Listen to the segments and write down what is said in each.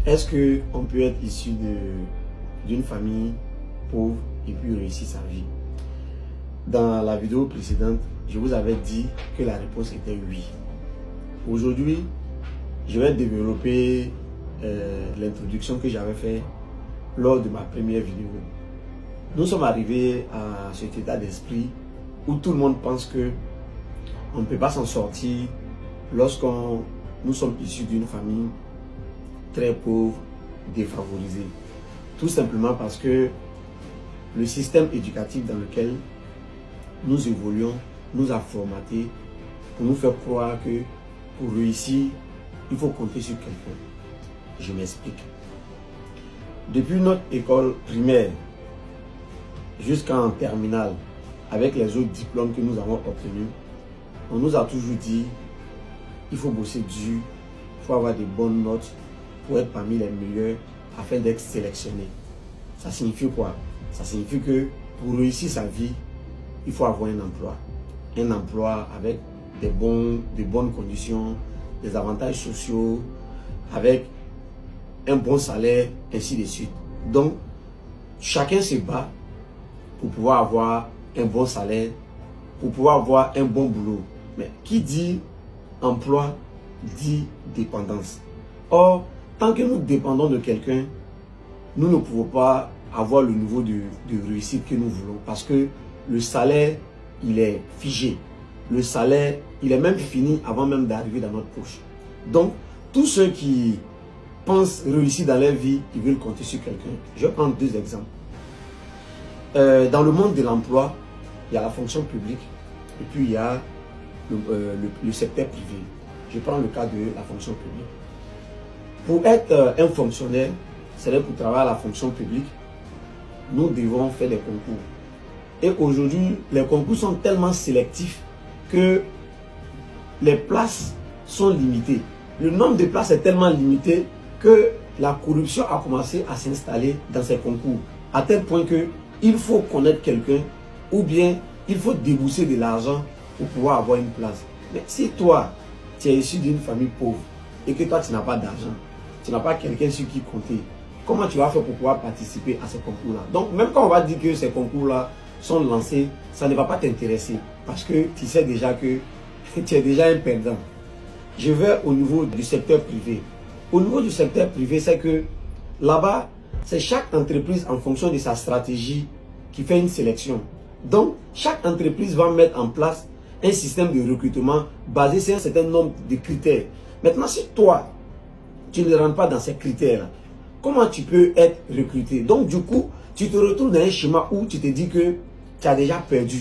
Est-ce qu'on peut être issu d'une famille pauvre et puis réussir sa vie? Dans la vidéo précédente, je vous avais dit que la réponse était oui. Aujourd'hui, je vais développer l'introduction que j'avais faite lors de ma première vidéo. Nous sommes arrivés à cet état d'esprit où tout le monde pense que on ne peut pas s'en sortir nous sommes issus d'une famille très pauvre, défavorisée. Tout simplement parce que le système éducatif dans lequel nous évoluons nous a formatés pour nous faire croire que pour réussir, il faut compter sur quelqu'un. Je m'explique. Depuis notre école primaire jusqu'en terminale, avec les autres diplômes que nous avons obtenus, on nous a toujours dit il faut bosser dur, il faut avoir des bonnes notes pour être parmi les meilleurs afin d'être sélectionné. Ça signifie quoi? Ça signifie que pour réussir sa vie, il faut avoir un emploi. Un emploi avec de bonnes conditions, des avantages sociaux, avec un bon salaire, ainsi de suite. Donc, chacun se bat pour pouvoir avoir un bon salaire, pour pouvoir avoir un bon boulot. Mais qui dit emploi dit dépendance. Or, tant que nous dépendons de quelqu'un, nous ne pouvons pas avoir le niveau de réussite que nous voulons. Parce que le salaire, il est figé. Le salaire, il est même fini avant même d'arriver dans notre poche. Donc, tous ceux qui pensent réussir dans leur vie, ils veulent compter sur quelqu'un. Je vais prendre deux exemples. Dans le monde de l'emploi, il y a la fonction publique et puis il y a le secteur privé. Je prends le cas de la fonction publique. Pour être un fonctionnaire, c'est-à-dire pour travailler à la fonction publique, nous devons faire des concours. Et aujourd'hui, les concours sont tellement sélectifs que les places sont limitées. Le nombre de places est tellement limité que la corruption a commencé à s'installer dans ces concours. À tel point que il faut connaître quelqu'un ou bien il faut débourser de l'argent pour pouvoir avoir une place. Mais si toi, tu es issu d'une famille pauvre et que toi, tu n'as pas d'argent, tu n'as pas quelqu'un sur qui compter, comment tu vas faire pour pouvoir participer à ces concours-là? Donc, même quand on va dire que ces concours-là sont lancés, ça ne va pas t'intéresser parce que tu sais déjà que tu es déjà un perdant. Je vais au niveau du secteur privé. Au niveau du secteur privé, c'est que là-bas, c'est chaque entreprise en fonction de sa stratégie qui fait une sélection. Donc, chaque entreprise va mettre en place un système de recrutement basé sur un certain nombre de critères. Maintenant, si toi, tu ne rentres pas dans ces critères-là, comment tu peux être recruté? Donc, du coup, tu te retrouves dans un schéma où tu te dis que tu as déjà perdu.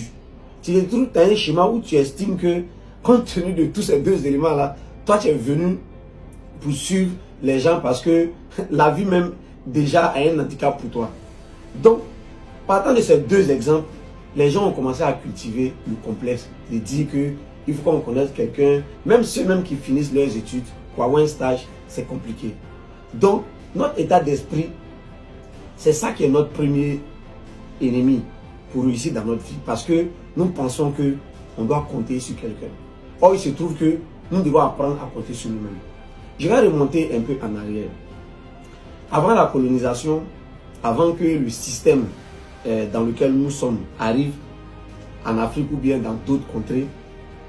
Tu te retrouves dans un schéma où tu estimes que, compte tenu de tous ces deux éléments-là, toi, tu es venu pour suivre les gens parce que la vie même déjà a un handicap pour toi. Donc, partant de ces deux exemples, les gens ont commencé à cultiver le complexe de dire qu'il faut qu'on connaisse quelqu'un, même ceux même qui finissent leurs études, pour avoir un stage, c'est compliqué. Donc, notre état d'esprit, c'est ça qui est notre premier ennemi pour réussir dans notre vie. Parce que nous pensons qu'on doit compter sur quelqu'un. Or, il se trouve que nous devons apprendre à compter sur nous-mêmes. Je vais remonter un peu en arrière. Avant la colonisation, avant que le système dans lequel nous sommes arrive en Afrique ou bien dans d'autres contrées,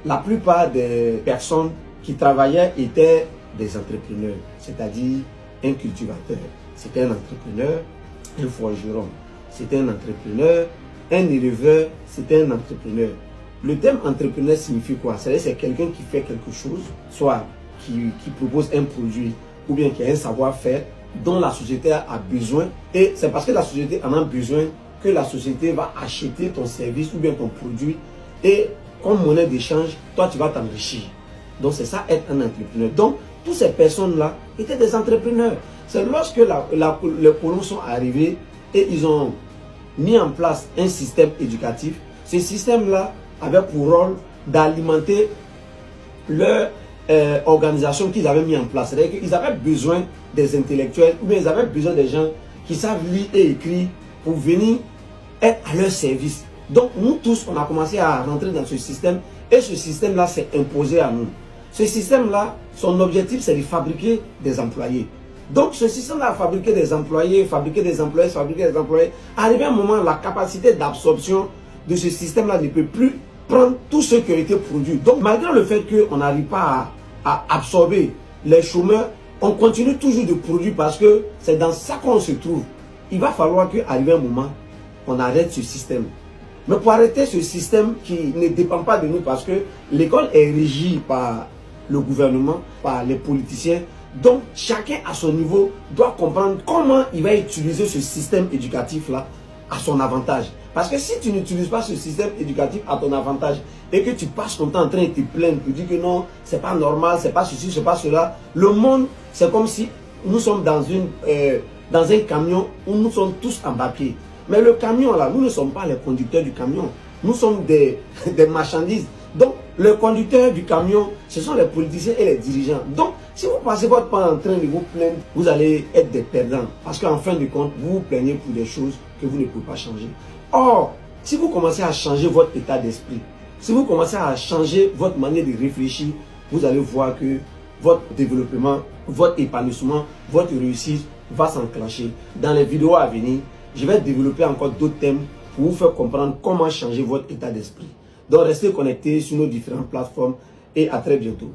la plupart des personnes qui travaillaient étaient des entrepreneurs, c'est-à-dire un cultivateur, c'était un entrepreneur, un forgeron, c'était un entrepreneur, un éleveur, c'était un entrepreneur. Le terme entrepreneur signifie quoi? C'est quelqu'un qui fait quelque chose, soit qui propose un produit ou bien qui a un savoir-faire dont la société a besoin, et c'est parce que la société en a besoin que la société va acheter ton service ou bien ton produit, et comme monnaie d'échange, toi tu vas t'enrichir. Donc c'est ça être un entrepreneur. Donc toutes ces personnes-là étaient des entrepreneurs. C'est lorsque les colons sont arrivés et ils ont mis en place un système éducatif. Ce système-là avait pour rôle d'alimenter leur organisation qu'ils avaient mis en place. C'est-à-dire qu'ils avaient besoin des intellectuels ou bien ils avaient besoin des gens qui savent lire et écrire pour venir être à leur service. Donc nous tous, on a commencé à rentrer dans ce système et ce système-là s'est imposé à nous. Ce système-là, son objectif, c'est de fabriquer des employés. Donc, ce système-là a fabriqué des employés, fabriquer des employés, fabriquer des employés. Arrivé à un moment, la capacité d'absorption de ce système-là ne peut plus prendre tout ce qui a été produit. Donc, malgré le fait qu'on n'arrive pas à absorber les chômeurs, on continue toujours de produire parce que c'est dans ça qu'on se trouve. Il va falloir qu'arrive un moment, on arrête ce système. Mais pour arrêter ce système qui ne dépend pas de nous parce que l'école est régie par le gouvernement, par les politiciens. Donc, chacun à son niveau doit comprendre comment il va utiliser ce système éducatif-là à son avantage. Parce que si tu n'utilises pas ce système éducatif à ton avantage et que tu passes ton temps en train de te plaindre, tu dis que non, c'est pas normal, c'est pas ceci, c'est pas cela. Le monde, c'est comme si nous sommes dans un camion où nous sommes tous embarqués. Mais le camion là, nous ne sommes pas les conducteurs du camion. Nous sommes des marchandises. Donc, le conducteur du camion, ce sont les politiciens et les dirigeants. Donc, si vous passez votre temps en train de vous plaindre, vous allez être des perdants. Parce qu'en fin de compte, vous vous plaignez pour des choses que vous ne pouvez pas changer. Or, si vous commencez à changer votre état d'esprit, si vous commencez à changer votre manière de réfléchir, vous allez voir que votre développement, votre épanouissement, votre réussite va s'enclencher. Dans les vidéos à venir, je vais développer encore d'autres thèmes pour vous faire comprendre comment changer votre état d'esprit. Donc, restez connectés sur nos différentes plateformes et à très bientôt.